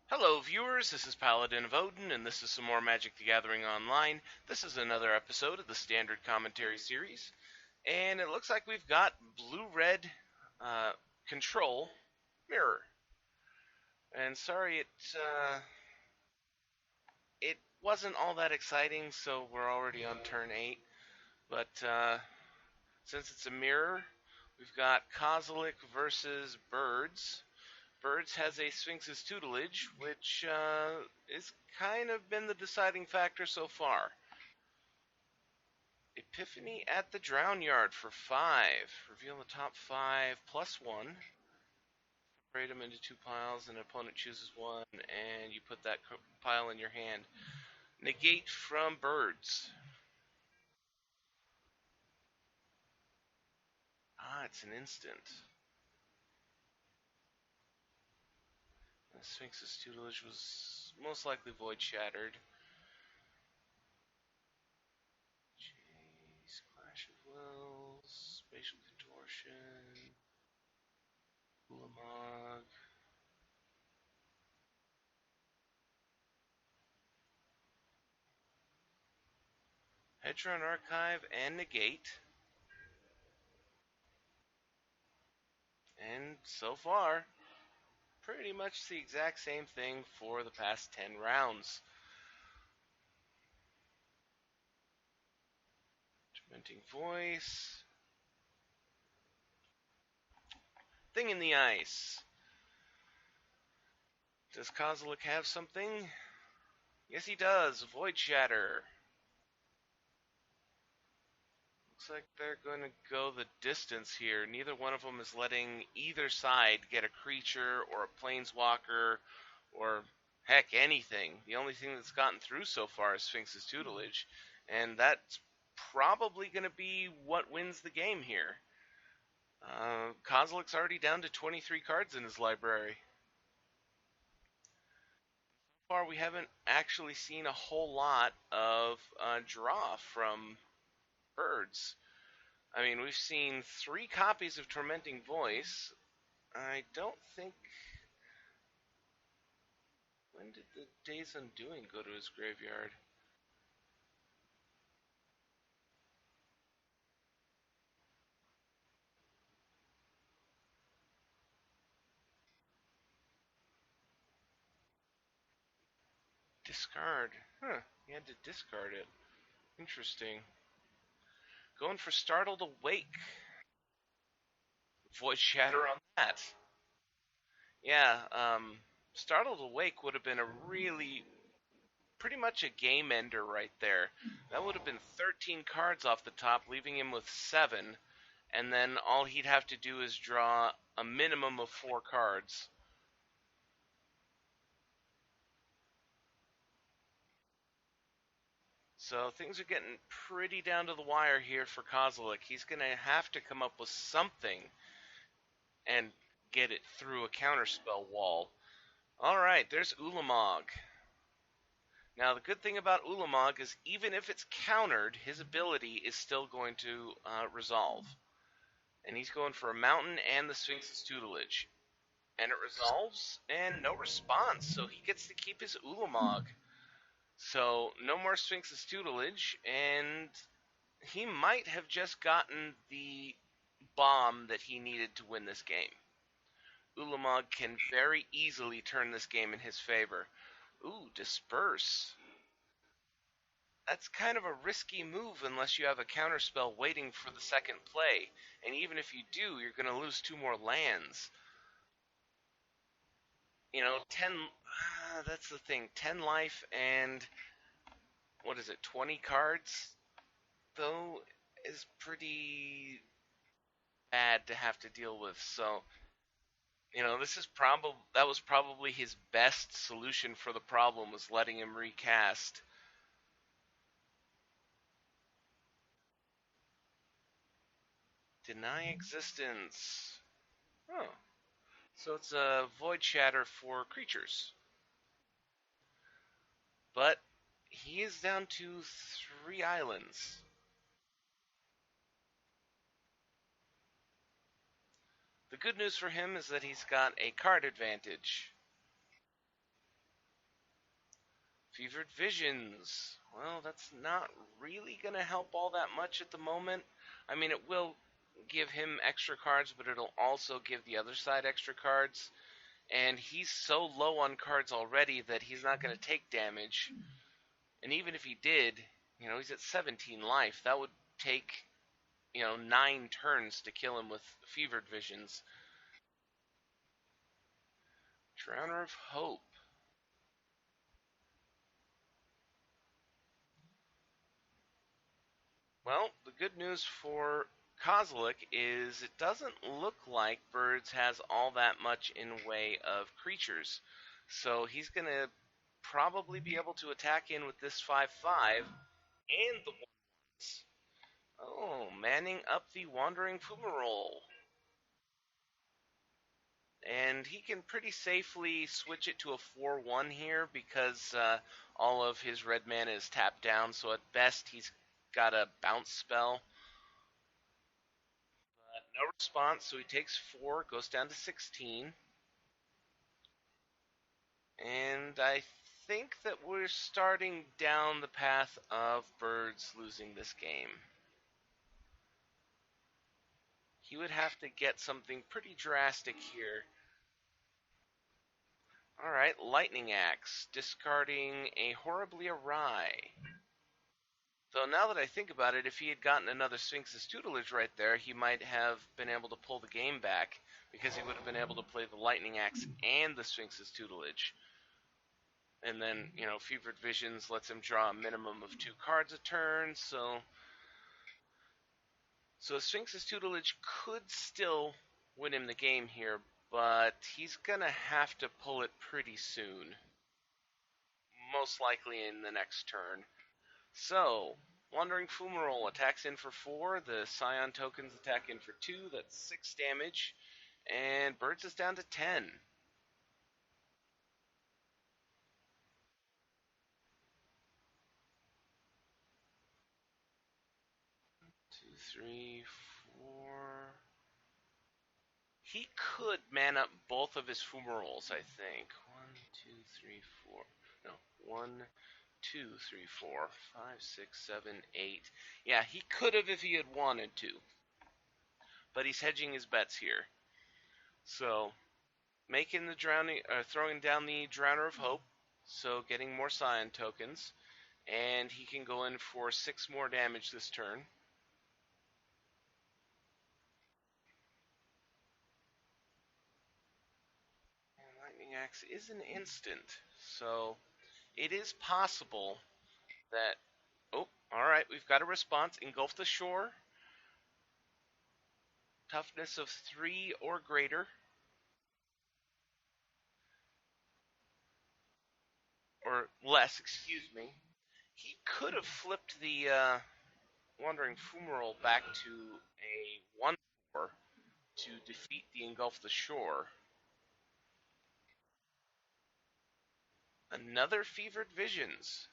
Hello, viewers. This is Paladin of Odin, and this is some more Magic the Gathering Online. This is another episode of the Standard Commentary Series, and it looks like we've got blue-red uh, control mirror. And sorry, it wasn't all that exciting, so we're already on turn 8. But since it's a mirror, we've got Kozilek versus Birds. Birds has a Sphinx's tutelage, which is kind of been the deciding factor so far. Epiphany at the Drown Yard for 5. Reveal the top 5 plus 1. Separate them into 2 piles, and an opponent chooses one, and you put that pile in your hand. Negate from Birds. Ah, it's an instant. The Sphinx's tutelage was most likely void shattered. Jeez, Clash of Wills, Spatial Contortion, Ulamog. Hedron Archive and Negate. And so far, pretty much the exact same thing for the past 10 rounds. Tormenting Voice. Thing in the Ice. Does Kozilek have something? Yes, he does. Void Shatter. Looks like they're going to go the distance here. Neither one of them is letting either side get a creature or a planeswalker or, heck, anything. The only thing that's gotten through so far is Sphinx's tutelage, and that's probably going to be what wins the game here. Kozilek's already down to 23 cards in his library. So far, we haven't actually seen a whole lot of draw from Birds. I mean, we've seen 3 copies of Tormenting Voice. I don't think... When did the Days Undoing go to his graveyard? Discard. Huh, he had to discard it. Interesting. Going for Startled Awake. Void Shatter on that. Yeah, Startled Awake would have been a really pretty much a game ender right there. That would have been 13 cards off the top, leaving him with 7, and then all he'd have to do is draw a minimum of 4 cards. So things are getting pretty down to the wire here for Kozilek. He's going to have to come up with something and get it through a counterspell wall. Alright, there's Ulamog. Now, the good thing about Ulamog is even if it's countered, his ability is still going to resolve. And he's going for a mountain and the Sphinx's tutelage. And it resolves, and no response, so he gets to keep his Ulamog. So, no more Sphinx's tutelage, and he might have just gotten the bomb that he needed to win this game. Ulamog can very easily turn this game in his favor. Ooh, Disperse. That's kind of a risky move unless you have a counterspell waiting for the second play. And even if you do, you're going to lose 2 more lands. You know, 10... that's the thing. 10 life and... What is it, 20 cards? Though, is pretty bad to have to deal with. So, you know, that was probably his best solution for the problem, was letting him recast. Deny existence. Oh. So it's a void shatter for creatures. But he is down to 3 islands. The good news for him is that he's got a card advantage. Fevered Visions. Well, that's not really going to help all that much at the moment. I mean, it will give him extra cards, but it'll also give the other side extra cards. And he's so low on cards already that he's not going to take damage. And even if he did, he's at 17 life. That would take, 9 turns to kill him with Fevered Visions. Drowner of Hope. Well, the good news for Kozilek is it doesn't look like Birds has all that much in way of creatures. So he's going to probably be able to attack in with this 5/5 and the ones. Oh, manning up the Wandering Fumarole. And he can pretty safely switch it to a 4/1 here because all of his red mana is tapped down, so at best he's got a bounce spell. No response, so he takes 4, goes down to 16. And I think that we're starting down the path of Birds losing this game. He would have to get something pretty drastic here. Alright, Lightning Axe, discarding a Horribly Awry. Though now that I think about it, if he had gotten another Sphinx's Tutelage right there, he might have been able to pull the game back, because he would have been able to play the Lightning Axe and the Sphinx's Tutelage. And then, Fevered Visions lets him draw a minimum of 2 cards a turn, so Sphinx's Tutelage could still win him the game here, but he's gonna have to pull it pretty soon. Most likely in the next turn. So, Wandering Fumarole attacks in for 4, the Scion tokens attack in for 2, that's 6 damage, and Birds is down to 10. 2, 3, 4. He could man up both of his Fumaroles, I think. 1, 2, 3, 4. No, 1, 2, 3, 4, 5, 6, 7, 8. Yeah, he could have if he had wanted to. But he's hedging his bets here. So, making the throwing down the Drowner of Hope, so getting more Scion tokens, and he can go in for 6 more damage this turn. And Lightning Axe is an instant, so it is possible that... Oh, alright, we've got a response. Engulf the Shore. Toughness of 3 or greater. Or less, excuse me. He could have flipped the Wandering Fumarole back to a 1/4 to defeat the Engulf the Shore. Another Fevered Visions.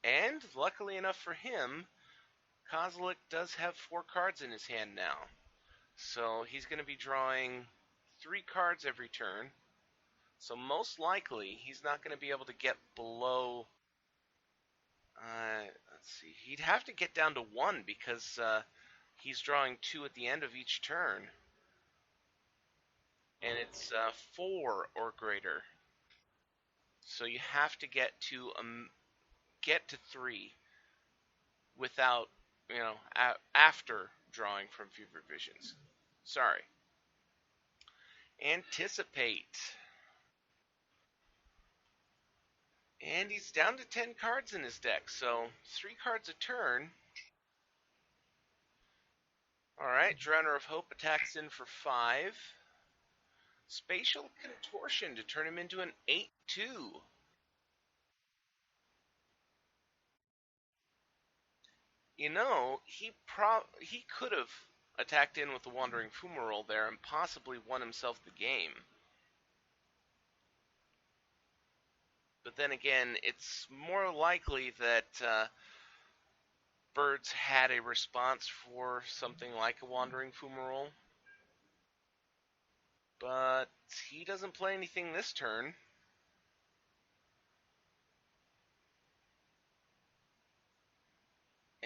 And, luckily enough for him, Kozilek does have 4 cards in his hand now. So he's going to be drawing 3 cards every turn. So most likely, he's not going to be able to get below... let's see. He'd have to get down to 1 because he's drawing 2 at the end of each turn. And it's 4 or greater. So you have to get to 3 without, after drawing from Fevered Visions. Sorry. Anticipate. And he's down to 10 cards in his deck, so 3 cards a turn. Alright, Drowner of Hope attacks in for 5. Spatial Contortion to turn him into an 8/2. He could have attacked in with the Wandering Fumarole there and possibly won himself the game. But then again, it's more likely that Birds had a response for something like a Wandering Fumarole. But he doesn't play anything this turn.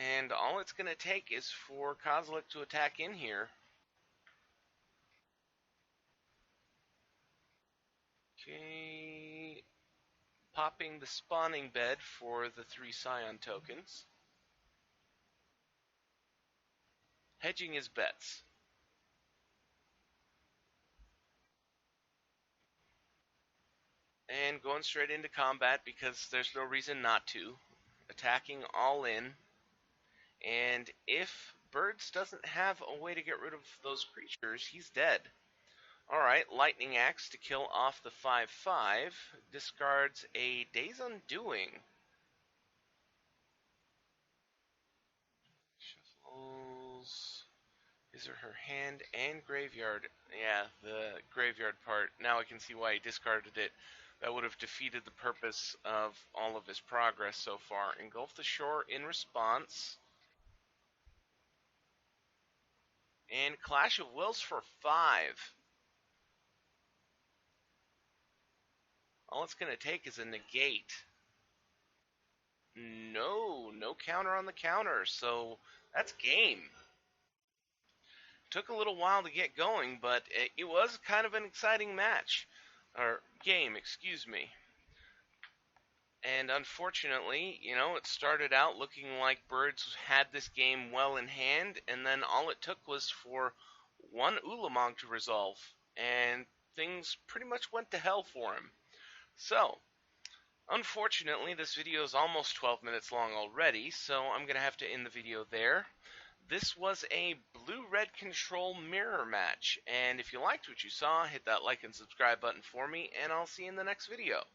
And all it's going to take is for Kozilek to attack in here. Okay. Popping the spawning bed for the 3 Scion tokens. Hedging his bets. And going straight into combat because there's no reason not to. Attacking all in. And if Birds doesn't have a way to get rid of those creatures, he's dead. Alright, Lightning Axe to kill off the 5/5. Discards a Day's Undoing. Shuffles his or her hand and graveyard. Yeah, the graveyard part. Now I can see why he discarded it. That would have defeated the purpose of all of his progress so far. Engulf the Shore in response. And Clash of Wills for 5. All it's going to take is a negate. No counter on the counter, so that's game. Took a little while to get going, but it was kind of an exciting match. Or game, excuse me. And unfortunately, it started out looking like Birds had this game well in hand, and then all it took was for one Ulamog to resolve, and things pretty much went to hell for him. So, unfortunately, this video is almost 12 minutes long already, so I'm going to have to end the video there. This was a blue-red control mirror match, and if you liked what you saw, hit that like and subscribe button for me, and I'll see you in the next video.